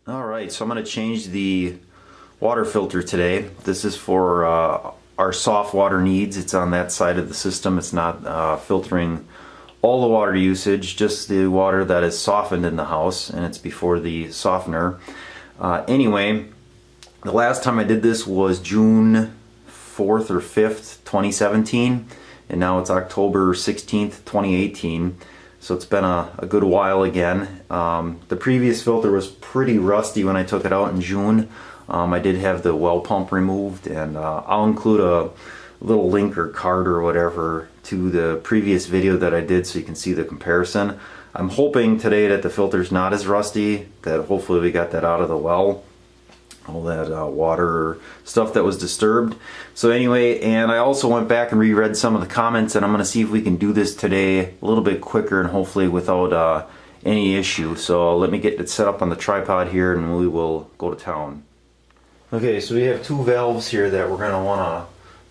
Alright, so I'm going to change the water filter today. This is for our soft water needs. It's on that side of the system. It's not filtering all the water usage, just the water that is softened in the house, and it's before the softener. Anyway, the last time I did this was June 4th or 5th, 2017, and now it's October 16th, 2018. So it's been a good while again. The previous filter was pretty rusty when I took it out in June. I did have the well pump removed, and I'll include a little link or card or whatever to the previous video that I did so you can see the comparison. I'm hoping today that the filter's not as rusty, that hopefully we got that out of the well, all that water stuff that was disturbed. So anyway, and I also went back and reread some of the comments, and I'm going to see if we can do this today a little bit quicker and hopefully without any issue. So let me get it set up on the tripod here and we will go to town. Okay, so we have two valves here that we're going to want to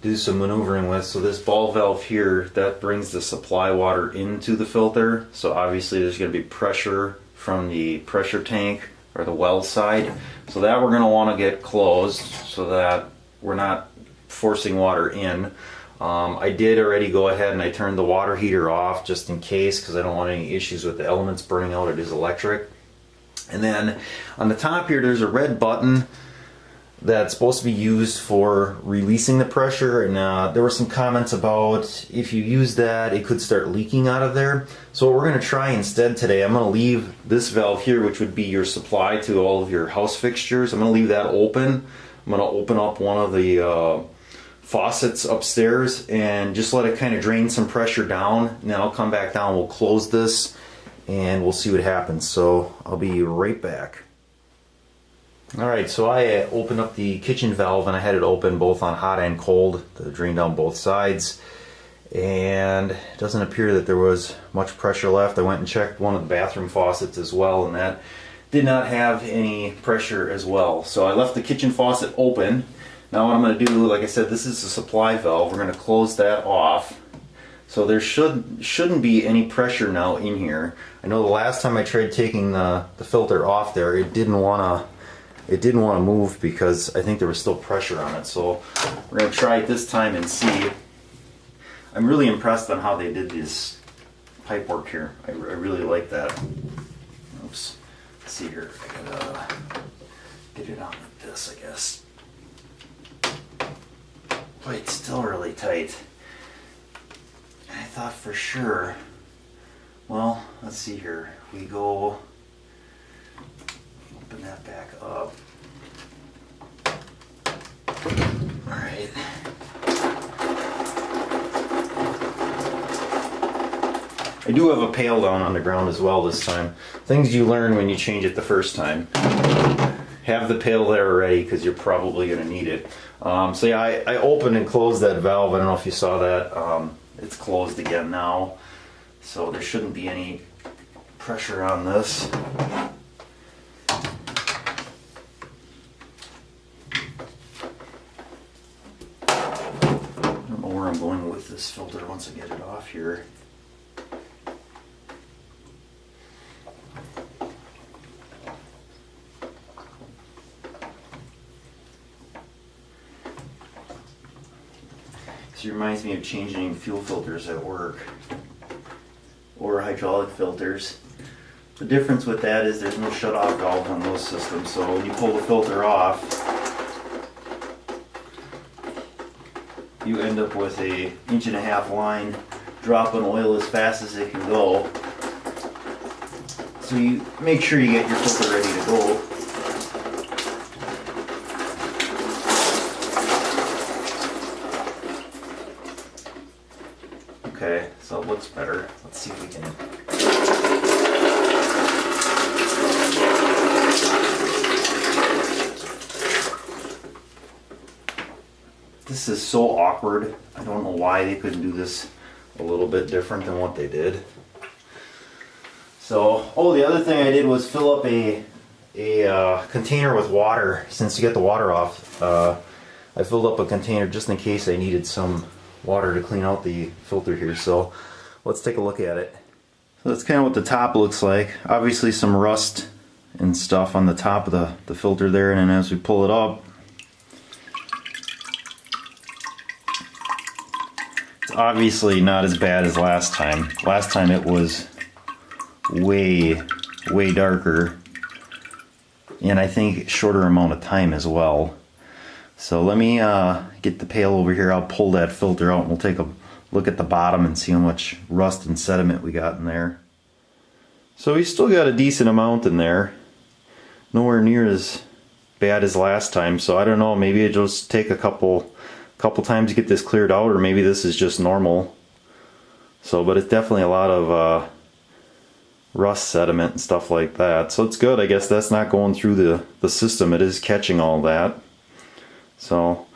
do some maneuvering with. So this ball valve here, that brings the supply water into the filter. So obviously there's going to be pressure from the pressure tank or the well side. So that we're going to want to get closed so that we're not forcing water in. I did already go ahead and I turned the water heater off just in case, because I don't want any issues with the elements burning out. It is electric. And then on the top here there's a red button that's supposed to be used for releasing the pressure, and there were some comments about if you use that it could start leaking out of there. So what we're going to try instead today, I'm going to leave this valve here, which would be your supply to all of your house fixtures. I'm going to leave that open. I'm going to open up one of the faucets upstairs and just let it kind of drain some pressure down, and then I'll come back down, we'll close this and we'll see what happens. So I'll be right back. Alright, so I opened up the kitchen valve and I had it open both on hot and cold to drain down both sides, and it doesn't appear that there was much pressure left. I went and checked one of the bathroom faucets as well, and that did not have any pressure as well. So I left the kitchen faucet open. Now what I'm going to do, like I said, this is a supply valve. We're going to close that off. So there shouldn't be any pressure now in here. I know the last time I tried taking the filter off there, it didn't want to move because I think there was still pressure on it. So we're going to try it this time and see. I'm really impressed on how they did this pipe work here. I really like that. Oops. Let's see here. I gotta get it on like this, I guess. Boy, it's still really tight. I thought for sure. Well, let's see here. We go. Open that back up. Alright. I do have a pail down on the ground as well this time. Things you learn when you change it the first time. Have the pail there already because you're probably going to need it. So yeah, I opened and closed that valve. I don't know if you saw that. It's closed again now. So there shouldn't be any pressure on this. I'm going with this filter once I get it off here. This reminds me of changing fuel filters at work, or hydraulic filters. The difference with that is there's no shut-off valve on those systems, so when you pull the filter off, you end up with a 1.5-inch line dropping oil as fast as it can go. So you make sure you get your filter ready to go. Okay, so it looks better. Let's see if we can. This is so awkward. I don't know why they couldn't do this a little bit different than what they did. So, oh, the other thing I did was fill up a container with water. Since you get the water off, I filled up a container just in case I needed some water to clean out the filter here. So let's take a look at it. So that's kind of what the top looks like. Obviously some rust and stuff on the top of the filter there, and then as we pull it up, it's obviously not as bad as last time. Last time it was way darker, and I think shorter amount of time as well. So let me get the pail over here. I'll pull that filter out and we'll take a look at the bottom and see how much rust and sediment we got in there. So we still got a decent amount in there. Nowhere near as bad as last time, so I don't know, maybe it'll just take a couple times to get this cleared out, or maybe this is just normal. So, but it's definitely a lot of rust, sediment, and stuff like that. So it's good. I guess that's not going through the system. It is catching all that. So,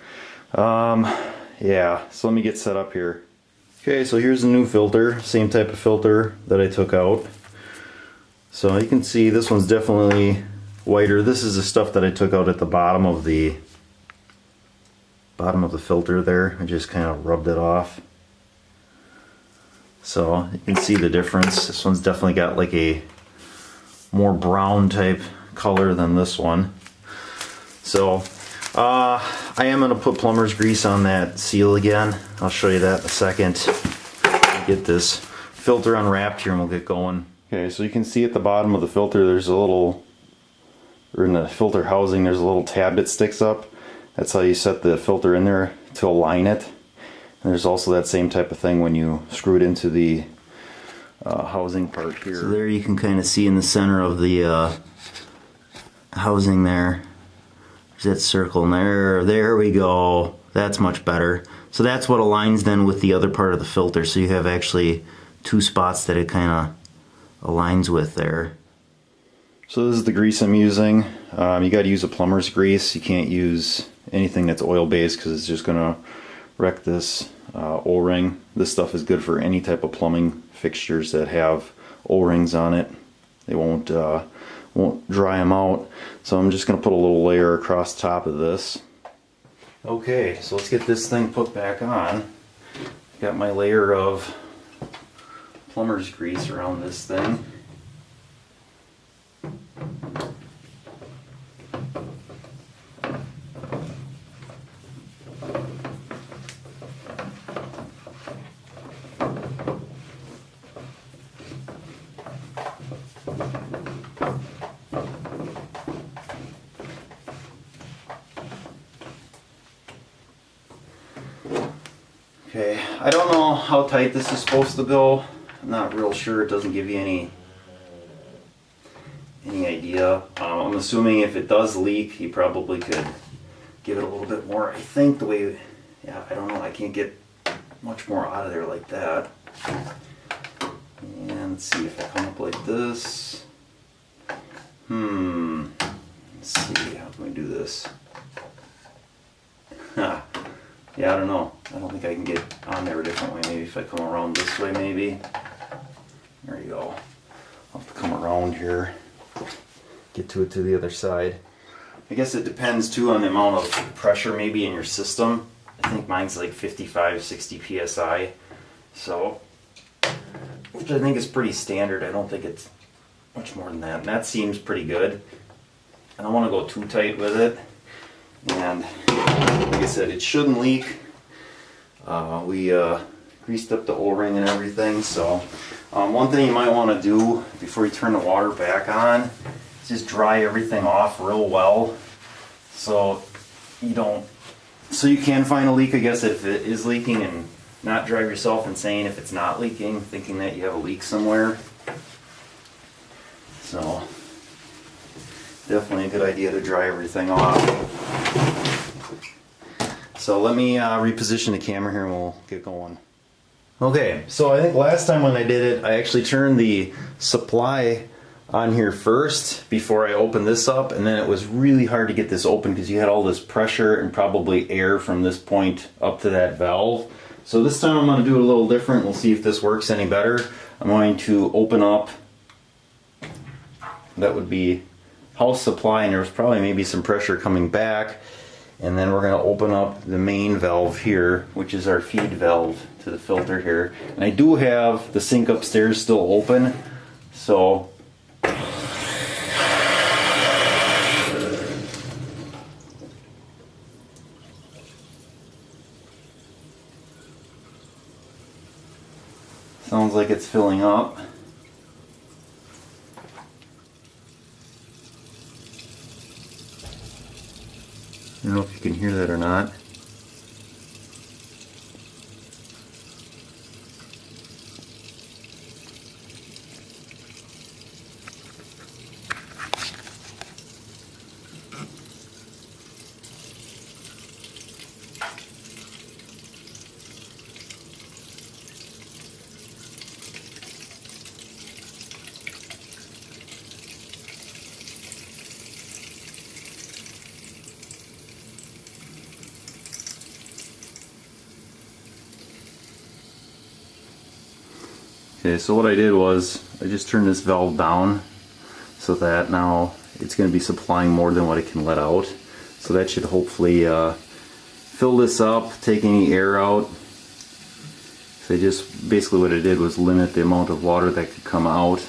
yeah. So let me get set up here. Okay, so here's a new filter. Same type of filter that I took out. So you can see this one's definitely whiter. This is the stuff that I took out at the bottom of the filter there. I just kind of rubbed it off. So you can see the difference. This one's definitely got like a more brown type color than this one. So I am going to put plumber's grease on that seal again. I'll show you that in a second. Get this filter unwrapped here and we'll get going. Okay, so you can see at the bottom of the filter there's a little, or in the filter housing there's a little tab that sticks up. That's how you set the filter in there to align it. And there's also that same type of thing when you screw it into the housing part here. So there you can kind of see in the center of the housing there, there's that circle, and there we go. That's much better. So that's what aligns then with the other part of the filter. So you have actually two spots that it kind of aligns with there. So this is the grease I'm using. You got to use a plumber's grease. You can't use anything that's oil based because it's just going to wreck this O-ring. This stuff is good for any type of plumbing fixtures that have O-rings on it. They won't dry them out. So I'm just going to put a little layer across the top of this. Okay, so let's get this thing put back on. Got my layer of plumber's grease around this thing. Okay, I don't know how tight this is supposed to go. I'm not real sure. It doesn't give you any idea. I'm assuming if it does leak, you probably could give it a little bit more. I think the way, yeah, I don't know. I can't get much more out of there like that. And let's see if I come up like this. Let's see, how can we do this? Yeah, I don't know. I don't think I can get on there a different way. Maybe if I come around this way, maybe. There you go. I'll have to come around here. Get to it to the other side. I guess it depends too on the amount of pressure maybe in your system. I think mine's like 55, 60 psi. So, which I think is pretty standard. I don't think it's much more than that. And that seems pretty good. I don't want to go too tight with it. And like I said, it shouldn't leak. We greased up the O-ring and everything. So one thing you might want to do before you turn the water back on is just dry everything off real well, so you can find a leak, I guess, if it is leaking, and not drive yourself insane if it's not leaking, thinking that you have a leak somewhere. So definitely a good idea to dry everything off. So let me reposition the camera here and we'll get going. Okay, so I think last time when I did it, I actually turned the supply on here first before I opened this up, and then it was really hard to get this open because you had all this pressure and probably air from this point up to that valve. So this time I'm going to do it a little different. We'll see if this works any better. I'm going to open up, that would be house supply, and there's probably maybe some pressure coming back. And then we're going to open up the main valve here, which is our feed valve to the filter here. And I do have the sink upstairs still open, so sounds like it's filling up. I don't know if you can hear that or not. Okay, so what I did was I just turned this valve down so that now it's going to be supplying more than what it can let out. So that should hopefully fill this up, take any air out. So just basically what I did was limit the amount of water that could come out.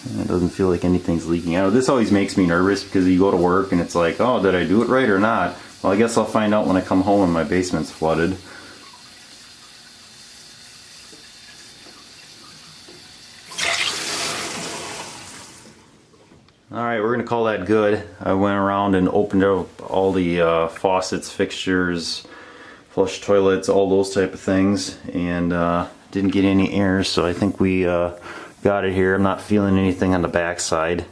And it doesn't feel like anything's leaking out. This always makes me nervous because you go to work and it's like, oh, did I do it right or not? Well, I guess I'll find out when I come home and my basement's flooded. Alright, we're going to call that good. I went around and opened up all the faucets, fixtures, flush toilets, all those type of things, and didn't get any air, so I think we got it here. I'm not feeling anything on the back side,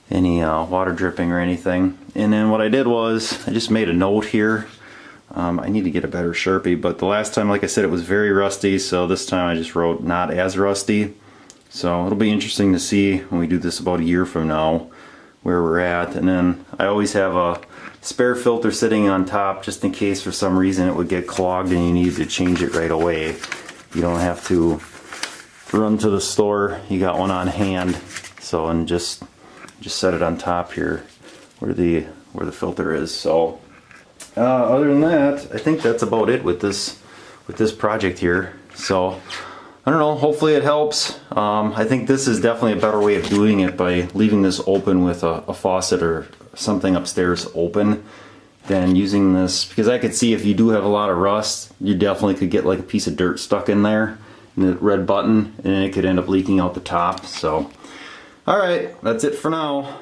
any water dripping or anything. And then what I did was I just made a note here. I need to get a better Sharpie, but the last time, like I said, it was very rusty, so this time I just wrote not as rusty. So it'll be interesting to see when we do this about a year from now where we're at. And then I always have a spare filter sitting on top just in case for some reason it would get clogged and you need to change it right away. You don't have to run to the store, you got one on hand. So, and just set it on top here where the filter is. So other than that, I think that's about it with this project here. So I don't know, hopefully it helps. I think this is definitely a better way of doing it by leaving this open with a faucet or something upstairs open than using this, because I could see if you do have a lot of rust, you definitely could get like a piece of dirt stuck in there in the red button and it could end up leaking out the top. So alright, that's it for now.